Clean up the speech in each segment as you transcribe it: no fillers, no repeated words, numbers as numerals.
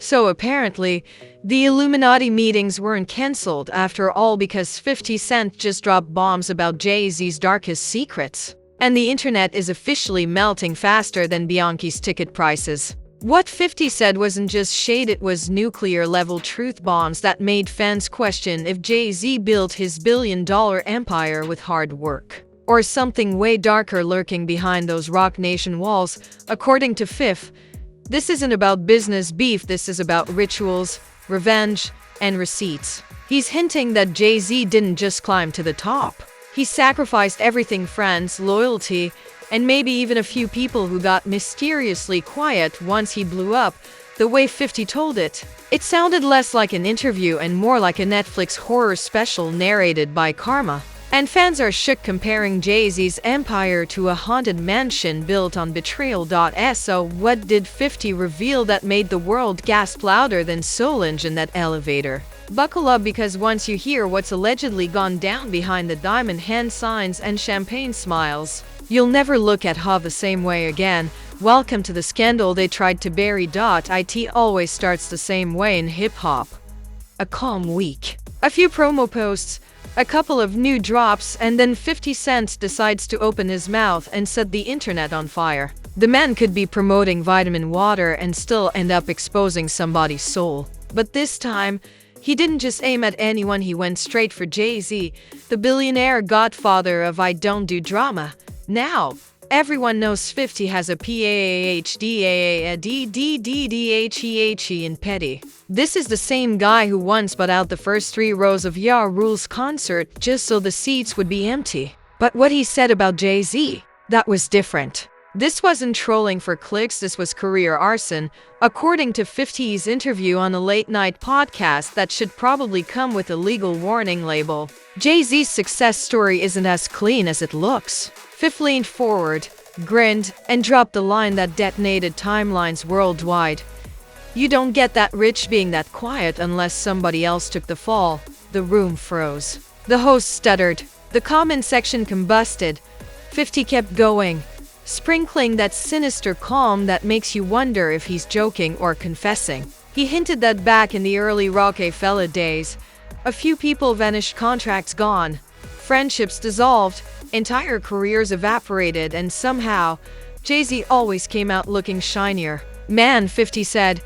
So apparently, the Illuminati meetings weren't cancelled after all because 50 Cent just dropped bombs about Jay-Z's darkest secrets. And the internet is officially melting faster than Bianchi's ticket prices. What 50 said wasn't just shade, it was nuclear-level truth bombs that made fans question if Jay-Z built his billion-dollar empire with hard work, or something way darker lurking behind those Rock Nation walls. According to Fifth, this isn't about business beef, this is about rituals, revenge, and receipts. He's hinting that Jay-Z didn't just climb to the top. He sacrificed everything: friends, loyalty, and maybe even a few people who got mysteriously quiet once he blew up. The way 50 told it, it sounded less like an interview and more like a Netflix horror special narrated by Karma. And fans are shook, comparing Jay-Z's empire to a haunted mansion built on betrayal. So what did 50 reveal that made the world gasp louder than Solange in that elevator? Buckle up, because once you hear what's allegedly gone down behind the diamond hand signs and champagne smiles, you'll never look at Ha the same way again. Welcome to the scandal they tried to bury. It always starts the same way in hip-hop. A calm week, a few promo posts, a couple of new drops, and then 50 Cent decides to open his mouth and set the internet on fire. The man could be promoting vitamin water and still end up exposing somebody's soul. But this time, he didn't just aim at anyone, he went straight for Jay-Z, the billionaire godfather of I don't do drama. Now, everyone knows 50 has a PhD in petty. This is the same guy who once bought out the first 3 rows of Ja Rule's concert just so the seats would be empty. But what he said about Jay-Z, that was different. This wasn't trolling for clicks, this was career arson, according to 50's interview on a late-night podcast that should probably come with a legal warning label. Jay-Z's success story isn't as clean as it looks. 50 leaned forward, grinned, and dropped the line that detonated timelines worldwide. You don't get that rich being that quiet unless somebody else took the fall. The room froze. The host stuttered. The comment section combusted. 50 kept going, sprinkling that sinister calm that makes you wonder if he's joking or confessing. He hinted that back in the early Rockefeller days, a few people vanished, contracts gone, friendships dissolved, entire careers evaporated, and somehow, Jay-Z always came out looking shinier. Man, 50 said,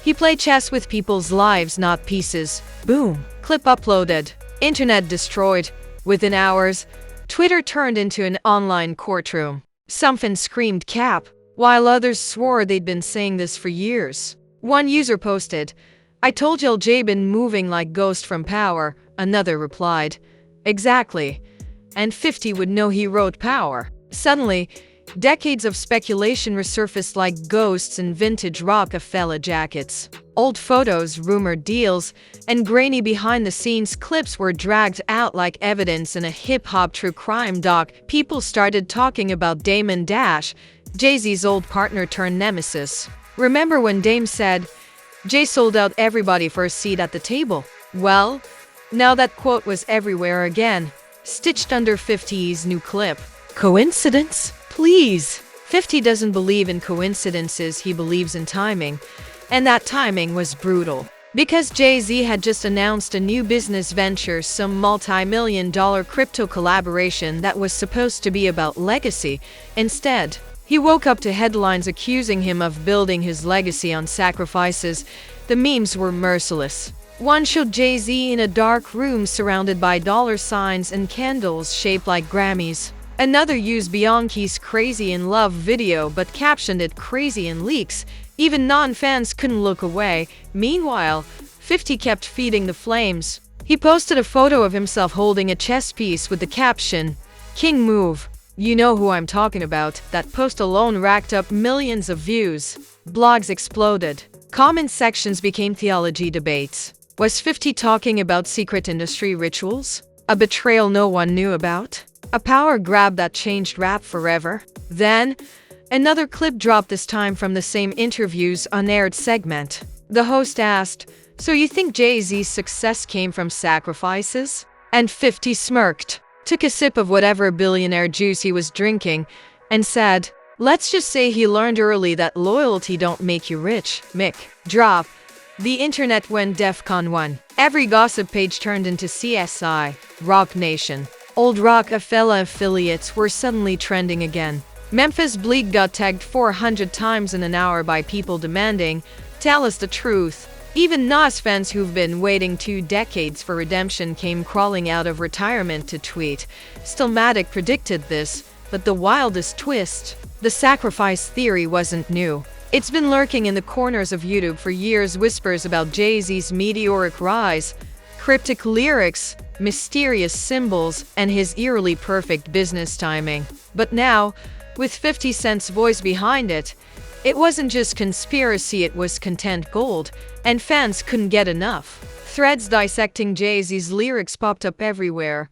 he played chess with people's lives, not pieces. Boom. Clip uploaded. Internet destroyed. Within hours, Twitter turned into an online courtroom. Some fans screamed cap, while others swore they'd been saying this for years. One user posted, "I told y'all Jay been moving like ghost from Power." Another replied, "Exactly. And 50 would know he wrote Power." Suddenly, decades of speculation resurfaced like ghosts in vintage Rockefeller jackets. Old photos, rumored deals, and grainy behind-the-scenes clips were dragged out like evidence in a hip-hop true crime doc. People started talking about Damon Dash, Jay-Z's old partner turned nemesis. Remember when Dame said, "Jay sold out everybody for a seat at the table"? Well, now that quote was everywhere again, stitched under 50's new clip. Coincidence? Please. 50 doesn't believe in coincidences, he believes in timing. And that timing was brutal. Because Jay-Z had just announced a new business venture, some multi-million-dollar crypto collaboration that was supposed to be about legacy. Instead, he woke up to headlines accusing him of building his legacy on sacrifices. The memes were merciless. One showed Jay-Z in a dark room surrounded by dollar signs and candles shaped like Grammys. Another used Bianchi's Crazy in Love video but captioned it Crazy in Leaks. Even non-fans couldn't look away. Meanwhile, 50 kept feeding the flames. He posted a photo of himself holding a chess piece with the caption, "King move." You know who I'm talking about. That post alone racked up millions of views. Blogs exploded. Comment sections became theology debates. Was 50 talking about secret industry rituals? A betrayal no one knew about? A power grab that changed rap forever? Then, another clip dropped, this time from the same interview's unaired segment. The host asked, "So you think Jay-Z's success came from sacrifices?" And 50 smirked, took a sip of whatever billionaire juice he was drinking, and said, "Let's just say he learned early that loyalty don't make you rich." Mic drop. The internet went DEFCON 1. Every gossip page turned into CSI, Rock Nation. Old Rockefeller affiliates were suddenly trending again. Memphis Bleak got tagged 400 times in an hour by people demanding, "Tell us the truth." Even Nas fans who've been waiting 2 decades for redemption came crawling out of retirement to tweet. Stillmatic predicted this, but the wildest twist: the sacrifice theory wasn't new. It's been lurking in the corners of YouTube for years. Whispers about Jay-Z's meteoric rise, cryptic lyrics, mysterious symbols, and his eerily perfect business timing. But now, with 50 Cent's voice behind it, it wasn't just conspiracy, it was content gold, and fans couldn't get enough. Threads dissecting Jay-Z's lyrics popped up everywhere.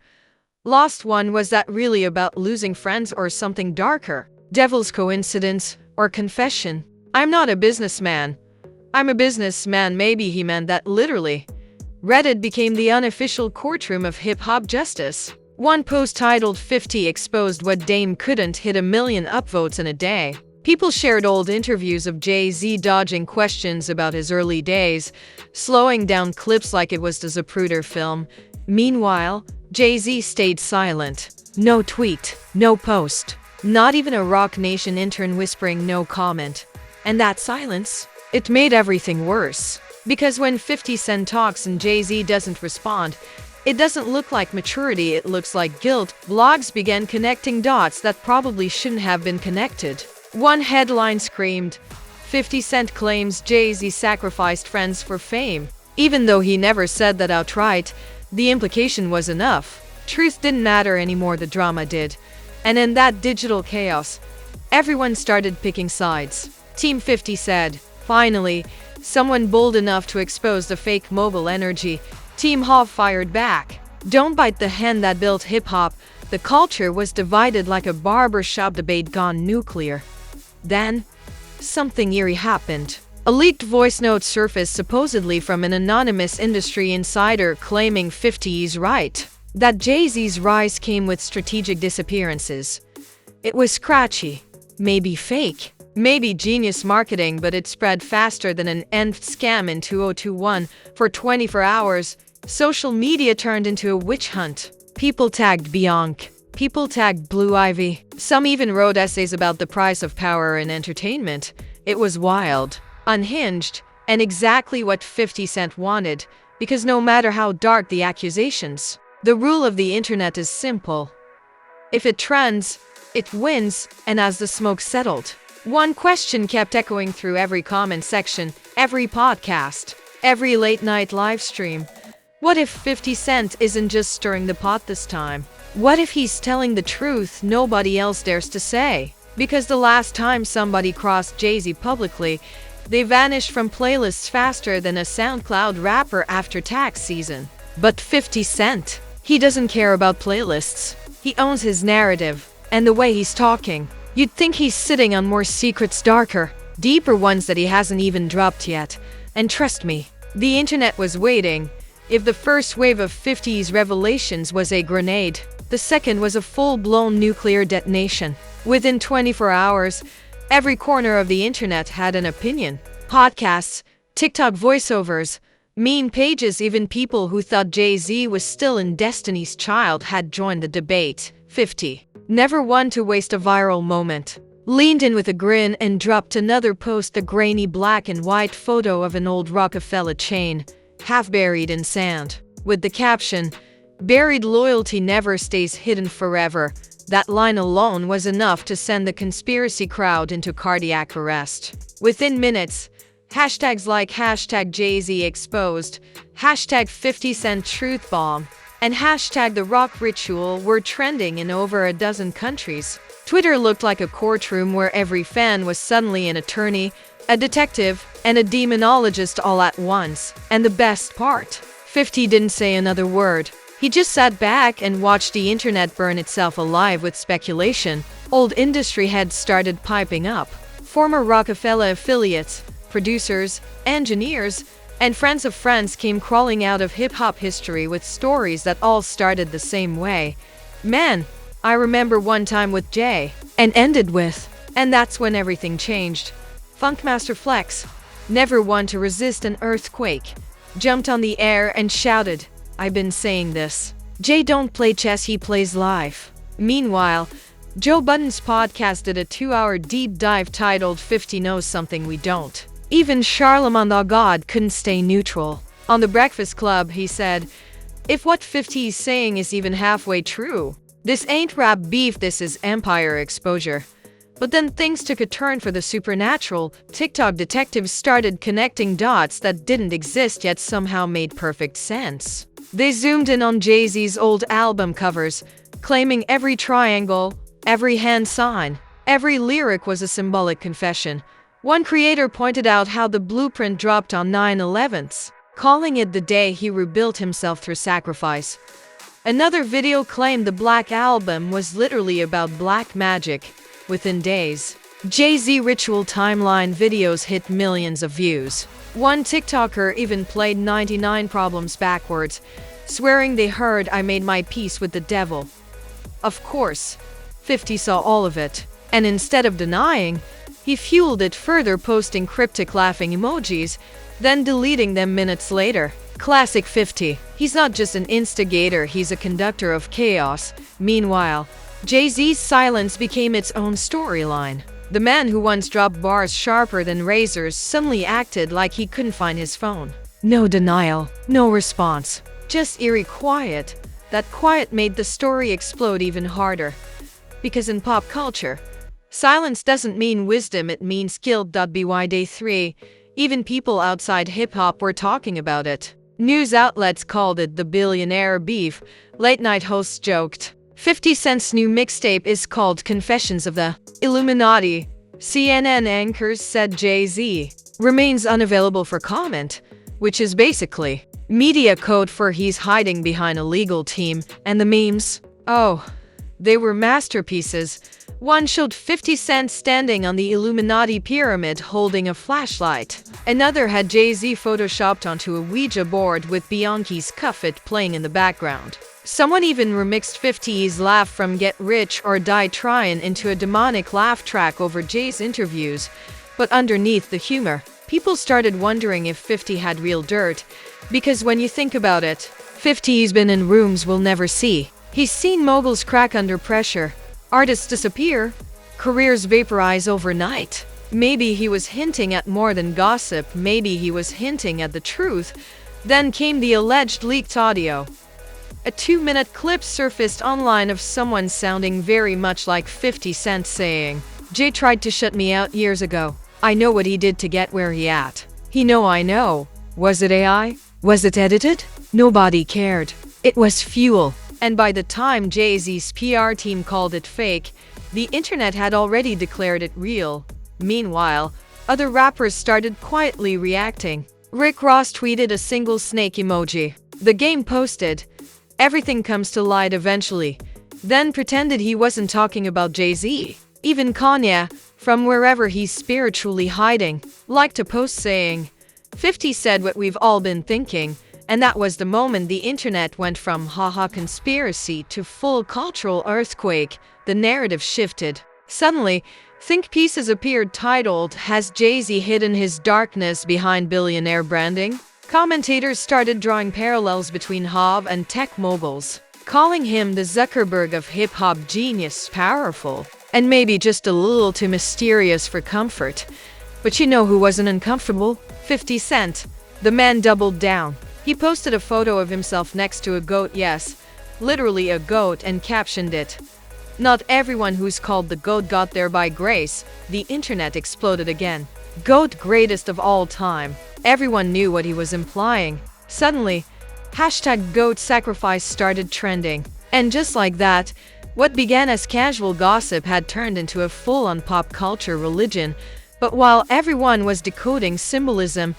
Lost one: was that really about losing friends or something darker? Devil's coincidence or confession? I'm not a businessman. I'm a businessman. Maybe he meant that literally. Reddit became the unofficial courtroom of hip-hop justice. One post titled 50 exposed what Dame couldn't hit 1 million upvotes in a day. People shared old interviews of Jay-Z dodging questions about his early days, slowing down clips like it was the Zapruder film. Meanwhile, Jay-Z stayed silent. No tweet, no post, not even a Rock Nation intern whispering no comment. And that silence, it made everything worse. Because when 50 Cent talks and Jay-Z doesn't respond, it doesn't look like maturity, it looks like guilt. Blogs began connecting dots that probably shouldn't have been connected. One headline screamed, 50 Cent claims Jay-Z sacrificed friends for fame. Even though he never said that outright, the implication was enough. Truth didn't matter anymore, the drama did. And in that digital chaos, everyone started picking sides. Team 50 said, finally, someone bold enough to expose the fake mogul energy. Team Hov fired back. Don't bite the hand that built hip-hop. The culture was divided like a barbershop debate gone nuclear. Then, something eerie happened. A leaked voice note surfaced, supposedly from an anonymous industry insider, claiming 50's right. That Jay-Z's rise came with strategic disappearances. It was scratchy, maybe fake, maybe genius marketing, but it spread faster than an nth scam in 2021. For 24 hours, social media turned into a witch hunt. People tagged Bianca. People tagged Blue Ivy. Some even wrote essays about the price of power and entertainment. It was wild, unhinged, and exactly what 50 Cent wanted, because no matter how dark the accusations, the rule of the internet is simple. If it trends, it wins. And as the smoke settled, one question kept echoing through every comment section, every podcast, every late-night live stream. What if 50 Cent isn't just stirring the pot this time? What if he's telling the truth nobody else dares to say? Because the last time somebody crossed Jay-Z publicly, they vanished from playlists faster than a SoundCloud rapper after tax season. But 50 Cent, he doesn't care about playlists. He owns his narrative, and the way he's talking. You'd think he's sitting on more secrets, darker, deeper ones that he hasn't even dropped yet. And trust me, the internet was waiting. If the first wave of 50's revelations was a grenade, the second was a full-blown nuclear detonation. Within 24 hours, every corner of the internet had an opinion. Podcasts, TikTok voiceovers, meme pages, even people who thought Jay-Z was still in Destiny's Child had joined the debate. 50, never one to waste a viral moment, leaned in with a grin and dropped another post, a grainy black and white photo of an old Rockefeller chain, half buried in sand, with the caption, "Buried loyalty never stays hidden forever." That line alone was enough to send the conspiracy crowd into cardiac arrest. Within minutes, hashtags like hashtag Jay-Z exposed, hashtag 50 Cent truth bomb, and hashtag the rock ritual were trending in over a dozen countries. Twitter looked like a courtroom where every fan was suddenly an attorney, a detective, and a demonologist all at once. And the best part, 50 didn't say another word. He just sat back and watched the internet burn itself alive with speculation. Old industry heads started piping up. Former Rockefeller affiliates, producers, engineers, and friends of friends came crawling out of hip-hop history with stories that all started the same way. "Man, I remember one time with Jay," and ended with, "And that's when everything changed." Funkmaster Flex, never one to resist an earthquake, jumped on the air and shouted, "I've been saying this. Jay don't play chess, he plays life." Meanwhile, Joe Budden's podcast did a 2-hour deep dive titled 50 Knows Something We Don't. Even Charlemagne the God couldn't stay neutral. On The Breakfast Club, he said, "If what 50 is saying is even halfway true, this ain't rap beef, this is empire exposure." But then things took a turn for the supernatural. TikTok detectives started connecting dots that didn't exist yet somehow made perfect sense. They zoomed in on Jay-Z's old album covers, claiming every triangle, every hand sign, every lyric was a symbolic confession. One creator pointed out how the blueprint dropped on 9/11, calling it the day he rebuilt himself through sacrifice. Another video claimed the Black Album was literally about black magic. Within days, Jay-Z ritual timeline videos hit millions of views. One TikToker even played 99 Problems backwards, swearing they heard "I made my peace with the devil." Of course, 50 saw all of it, and instead of denying, he fueled it further, posting cryptic laughing emojis, then deleting them minutes later. Classic 50. He's not just an instigator, he's a conductor of chaos. Meanwhile, Jay-Z's silence became its own storyline. The man who once dropped bars sharper than razors suddenly acted like he couldn't find his phone. No denial, no response, just eerie quiet. That quiet made the story explode even harder. Because in pop culture, silence doesn't mean wisdom, it means guilt. By day 3, even people outside hip-hop were talking about it. News outlets called it the billionaire beef. Late-night hosts joked. 50 Cent's new mixtape is called Confessions of the Illuminati. CNN anchors said Jay-Z remains unavailable for comment, which is basically media code for he's hiding behind a legal team. And the memes? Oh, they were masterpieces. One showed 50 Cent standing on the Illuminati pyramid holding a flashlight. Another had Jay-Z photoshopped onto a Ouija board with Bianchi's Cuff It playing in the background. Someone even remixed 50's laugh from Get Rich or Die Tryin' into a demonic laugh track over Jay's interviews. But underneath the humor, people started wondering if 50 had real dirt. Because when you think about it, 50's been in rooms we'll never see. He's seen moguls crack under pressure, artists disappear, careers vaporize overnight. Maybe he was hinting at more than gossip, maybe he was hinting at the truth. Then came the alleged leaked audio. A 2-minute clip surfaced online of someone sounding very much like 50 Cent saying, "Jay tried to shut me out years ago. I know what he did to get where he at. He know I know." Was it AI? Was it edited? Nobody cared. It was fuel. And by the time Jay-Z's PR team called it fake, the internet had already declared it real. Meanwhile, other rappers started quietly reacting. Rick Ross tweeted a single snake emoji. The Game posted, "Everything comes to light eventually," then pretended he wasn't talking about Jay-Z. Even Kanye, from wherever he's spiritually hiding, liked a post saying, 50 said what we've all been thinking. And that was the moment the internet went from haha conspiracy to full cultural earthquake. The narrative shifted. Suddenly, think pieces appeared titled, "Has Jay-Z hidden his darkness behind billionaire branding?" Commentators started drawing parallels between Hob and tech moguls, calling him the Zuckerberg of hip-hop, genius, powerful, and maybe just a little too mysterious for comfort. But you know who wasn't uncomfortable? 50 Cent. The man doubled down. He posted a photo of himself next to a goat, yes, literally a goat, and captioned it, "Not everyone who's called the goat got there by grace." The internet exploded again. Goat greatest of all time. Everyone knew what he was implying. Suddenly, hashtag goat sacrifice started trending. And just like that, what began as casual gossip had turned into a full-on pop culture religion. But while everyone was decoding symbolism,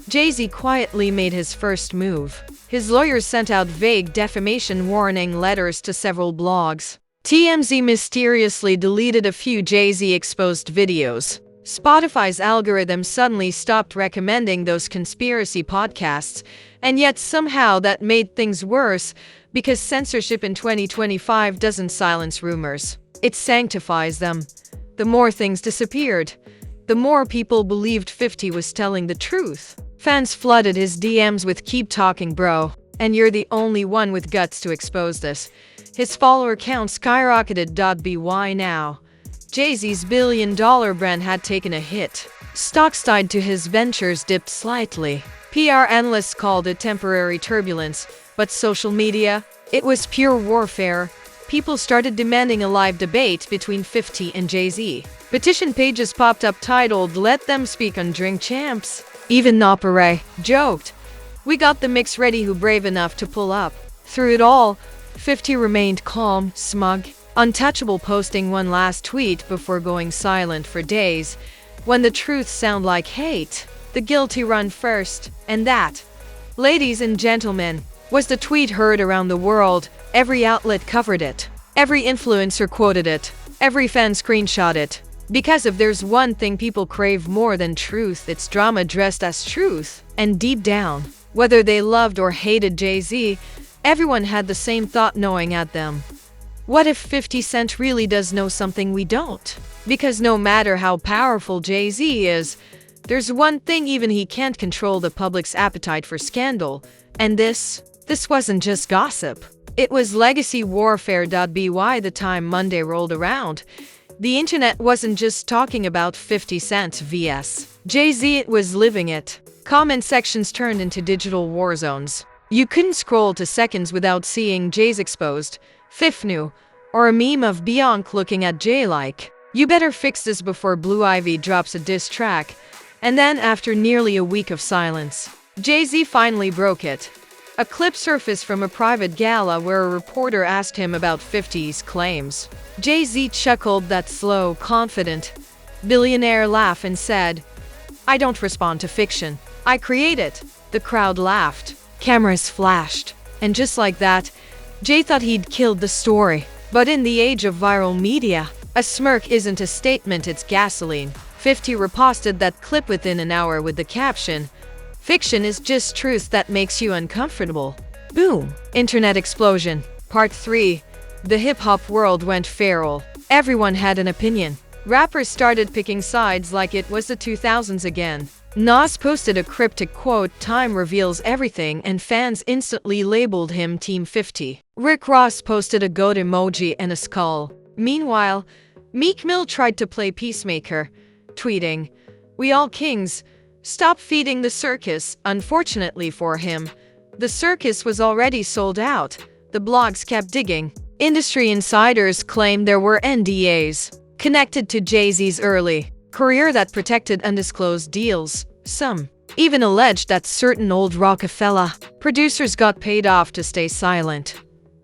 Jay-Z quietly made his first move. His lawyers sent out vague defamation warning letters to several blogs. TMZ mysteriously deleted a few Jay-Z exposed videos. Spotify's algorithm suddenly stopped recommending those conspiracy podcasts, and yet somehow that made things worse, because censorship in 2025 doesn't silence rumors. It sanctifies them. The more things disappeared, the more people believed 50 was telling the truth. Fans flooded his DMs with "keep talking, bro, and you're the only one with guts to expose this." His follower count skyrocketed. By now, Jay-Z's billion-dollar brand had taken a hit. Stocks tied to his ventures dipped slightly. PR analysts called it temporary turbulence, but social media, it was pure warfare. People started demanding a live debate between 50 and Jay-Z. Petition pages popped up titled "Let them speak on Drink Champs." Even Nopere joked, "We got the mix ready, who brave enough to pull up?" Through it all, 50 remained calm, smug, untouchable, posting one last tweet before going silent for days. "When the truth sound like hate, the guilty run first." And that, ladies and gentlemen, was the tweet heard around the world. Every outlet covered it. Every influencer quoted it. Every fan screenshot it. Because if there's one thing people crave more than truth, it's drama dressed as truth. And deep down, whether they loved or hated Jay-Z, everyone had the same thought gnawing at them. What if 50 Cent really does know something we don't? Because no matter how powerful Jay-Z is, there's one thing even he can't control: the public's appetite for scandal. And this wasn't just gossip. It was legacy warfare. By the time Monday rolled around, the internet wasn't just talking about 50 Cent vs. Jay-Z, it was living it. Comment sections turned into digital war zones. You couldn't scroll to seconds without seeing Jay's exposed, Fifnu, or a meme of Beyonce looking at Jay like, "You better fix this before Blue Ivy drops a diss track." And then, after nearly a week of silence, Jay-Z finally broke it. A clip surfaced from a private gala where a reporter asked him about 50's claims. Jay-Z chuckled that slow, confident, billionaire laugh and said, "I don't respond to fiction. I create it." The crowd laughed. Cameras flashed. And just like that, Jay thought he'd killed the story. But in the age of viral media, a smirk isn't a statement, it's gasoline. 50 reposted that clip within an hour with the caption, "Fiction is just truth that makes you uncomfortable." Boom! Internet explosion. Part 3. The hip-hop world went feral. Everyone had an opinion. Rappers started picking sides like it was the 2000s again. Nas posted a cryptic quote, "Time reveals everything," and fans instantly labeled him Team 50. Rick Ross posted a goat emoji and a skull. Meanwhile, Meek Mill tried to play peacemaker, tweeting, "We all kings. Stop feeding the circus." Unfortunately for him, the circus was already sold out. The blogs kept digging. Industry insiders claimed there were NDAs connected to Jay-Z's early career that protected undisclosed deals. Some even alleged that certain old Rockefeller producers got paid off to stay silent.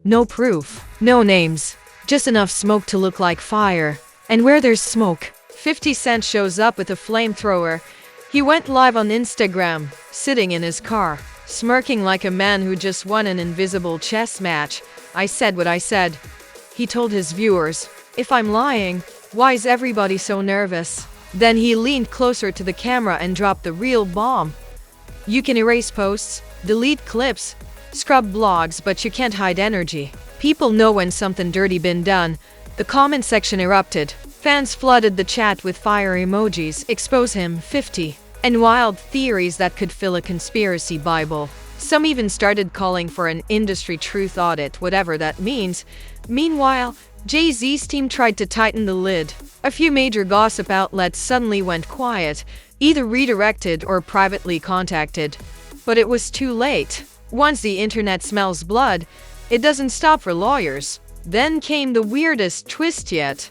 No proof, no names, just enough smoke to look like fire. And where there's smoke, 50 Cent shows up with a flamethrower. He went live on Instagram, sitting in his car, smirking like a man who just won an invisible chess match. "I said what I said," he told his viewers. "If I'm lying, why is everybody so nervous?" Then he leaned closer to the camera and dropped the real bomb. "You can erase posts, delete clips, scrub blogs, but you can't hide energy. People know when something dirty been done." The comment section erupted. Fans flooded the chat with fire emojis, "Expose him, 50," and wild theories that could fill a conspiracy Bible. Some even started calling for an industry truth audit, whatever that means. Meanwhile, Jay-Z's team tried to tighten the lid. A few major gossip outlets suddenly went quiet, either redirected or privately contacted. But it was too late. Once the internet smells blood, it doesn't stop for lawyers. Then came the weirdest twist yet.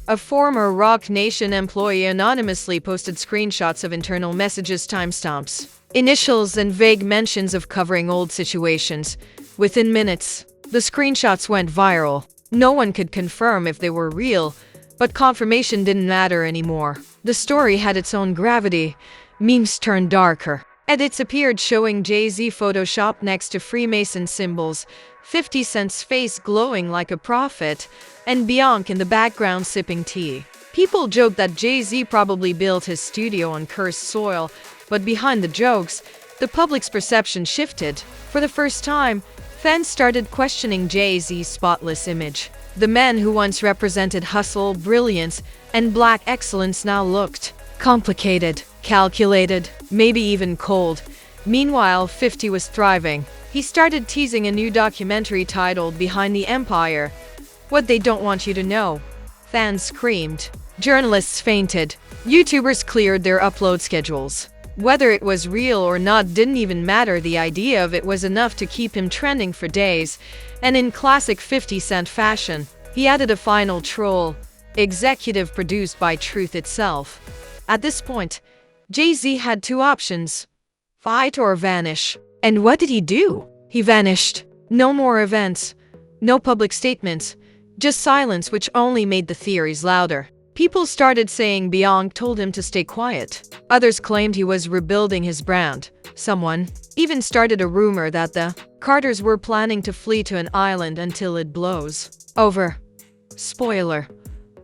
A former Roc Nation employee anonymously posted screenshots of internal messages, timestamps, initials, and vague mentions of covering old situations. Within minutes, the screenshots went viral. No one could confirm if they were real, but confirmation didn't matter anymore. The story had its own gravity. Memes turned darker. Edits appeared showing Jay-Z photoshopped next to Freemason symbols, 50 Cent's face glowing like a prophet, and Beyonce in the background sipping tea. People joked that Jay-Z probably built his studio on cursed soil, but behind the jokes, the public's perception shifted. For the first time, fans started questioning Jay-Z's spotless image. The man who once represented hustle, brilliance, and black excellence now looked Complicated, calculated, maybe even cold. Meanwhile, 50 was thriving. He started teasing a new documentary titled Behind the Empire. What they don't want you to know. Fans screamed. Journalists fainted. YouTubers cleared their upload schedules. Whether it was real or not didn't even matter. The idea of it was enough to keep him trending for days. And in classic 50 Cent fashion, he added a final troll, executive produced by Truth itself. At this point, Jay-Z had two options: fight or vanish. And what did he do? He vanished. No more events, no public statements, just silence, which only made the theories louder. People started saying Beyonce told him to stay quiet. Others claimed he was rebuilding his brand. Someone even started a rumor that the Carters were planning to flee to an island until it blows over. Spoiler: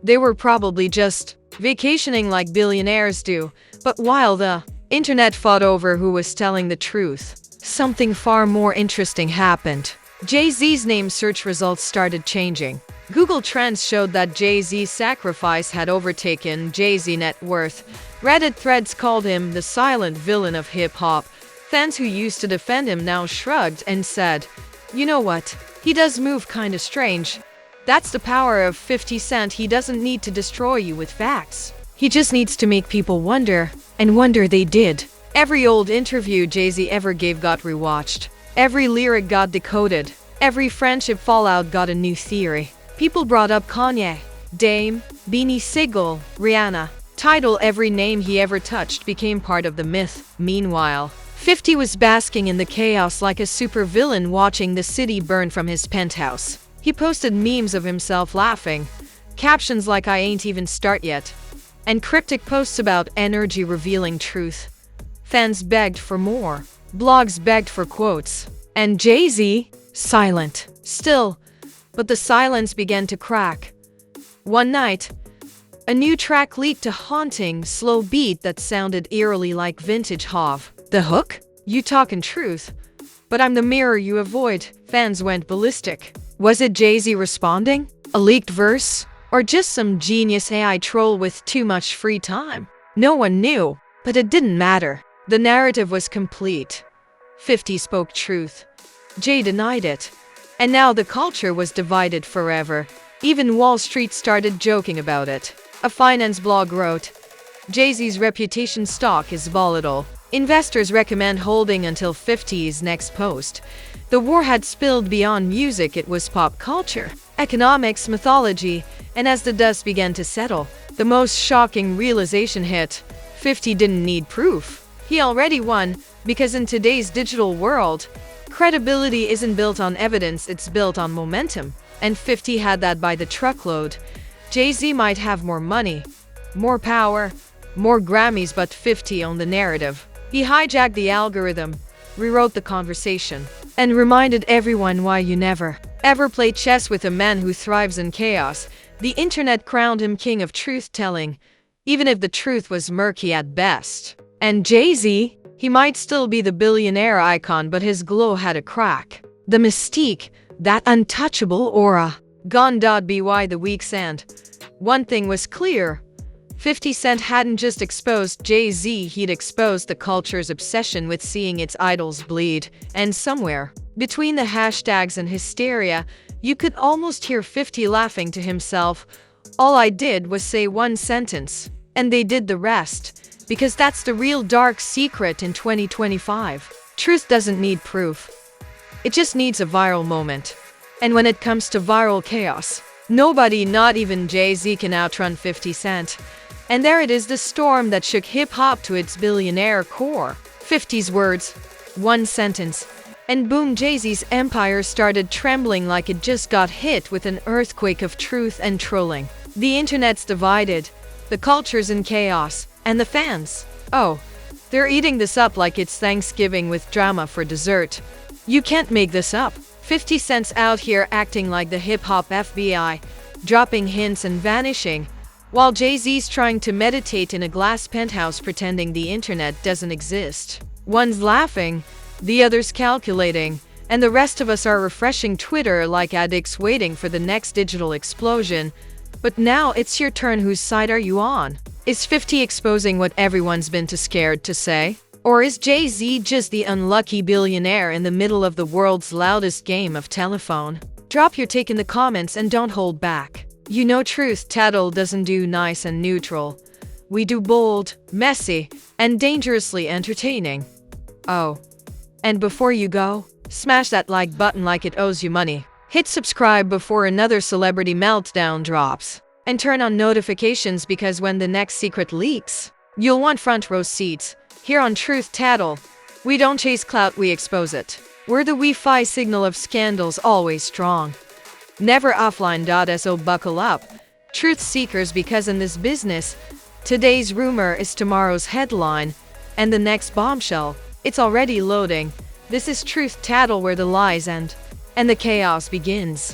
they were probably just vacationing like billionaires do. But while the internet fought over who was telling the truth, something far more interesting happened. Jay-Z's name search results started changing. Google Trends showed that Jay-Z's sacrifice had overtaken Jay-Z net worth. Reddit threads called him the silent villain of hip-hop. Fans who used to defend him now shrugged and said, "You know what? He does move kinda strange." That's the power of 50 Cent. He doesn't need to destroy you with facts. He just needs to make people wonder, and wonder they did. Every old interview Jay-Z ever gave got rewatched. Every lyric got decoded. Every friendship fallout got a new theory. People brought up Kanye, Dame, Beanie Sigel, Rihanna. Tidal. Every name he ever touched became part of the myth. Meanwhile, 50 was basking in the chaos like a supervillain watching the city burn from his penthouse. He posted memes of himself laughing, captions like "I ain't even start yet," and cryptic posts about energy revealing truth. Fans begged for more. Blogs begged for quotes. And Jay-Z? Silent. Still. But the silence began to crack. One night, a new track leaked, a haunting, slow beat that sounded eerily like vintage Hov. The hook? "You talkin' truth, but I'm the mirror you avoid." Fans went ballistic. Was it Jay-Z responding? A leaked verse? Or just some genius AI troll with too much free time? No one knew, but it didn't matter. The narrative was complete. 50 spoke truth. Jay denied it. And now the culture was divided forever. Even Wall Street started joking about it. A finance blog wrote, "Jay-Z's reputation stock is volatile. Investors recommend holding until 50's next post." The war had spilled beyond music. It was pop culture, economics, mythology, and as the dust began to settle, the most shocking realization hit. 50 didn't need proof. He already won, because in today's digital world, credibility isn't built on evidence, it's built on momentum. And 50 had that by the truckload. Jay-Z might have more money, more power, more Grammys, but 50 owned the narrative. He hijacked the algorithm, rewrote the conversation, and reminded everyone why you never, ever play chess with a man who thrives in chaos. The internet crowned him king of truth-telling, even if the truth was murky at best. And Jay-Z? He might still be the billionaire icon, but his glow had a crack. The mystique, that untouchable aura, gone. By the week's end, one thing was clear. 50 Cent hadn't just exposed Jay-Z, he'd exposed the culture's obsession with seeing its idols bleed. And somewhere, between the hashtags and hysteria, you could almost hear 50 laughing to himself. "All I did was say one sentence, and they did the rest." Because that's the real dark secret in 2025. Truth doesn't need proof. It just needs a viral moment. And when it comes to viral chaos, nobody, not even Jay-Z, can outrun 50 Cent. And there it is, the storm that shook hip-hop to its billionaire core. 50's words, one sentence, and boom, Jay-Z's empire started trembling like it just got hit with an earthquake of truth and trolling. The internet's divided, the culture's in chaos, and the fans, oh, they're eating this up like it's Thanksgiving with drama for dessert. You can't make this up. 50 Cent's out here acting like the hip-hop FBI, dropping hints and vanishing, while Jay-Z's trying to meditate in a glass penthouse pretending the internet doesn't exist. One's laughing, the other's calculating, and the rest of us are refreshing Twitter like addicts waiting for the next digital explosion. But now it's your turn. Whose side are you on? Is 50 exposing what everyone's been too scared to say? Or is Jay-Z just the unlucky billionaire in the middle of the world's loudest game of telephone? Drop your take in the comments and don't hold back. You know Truth Tattle doesn't do nice and neutral. We do bold, messy, and dangerously entertaining. Oh, and before you go, smash that like button like it owes you money. Hit subscribe before another celebrity meltdown drops. And turn on notifications because when the next secret leaks, you'll want front row seats. Here on Truth Tattle, we don't chase clout, we expose it. We're the Wi-Fi signal of scandals, always strong. Never offline. So buckle up, truth seekers, because in this business, today's rumor is tomorrow's headline, and the next bombshell, it's already loading. This is Truth Tattle, where the lies end and the chaos begins.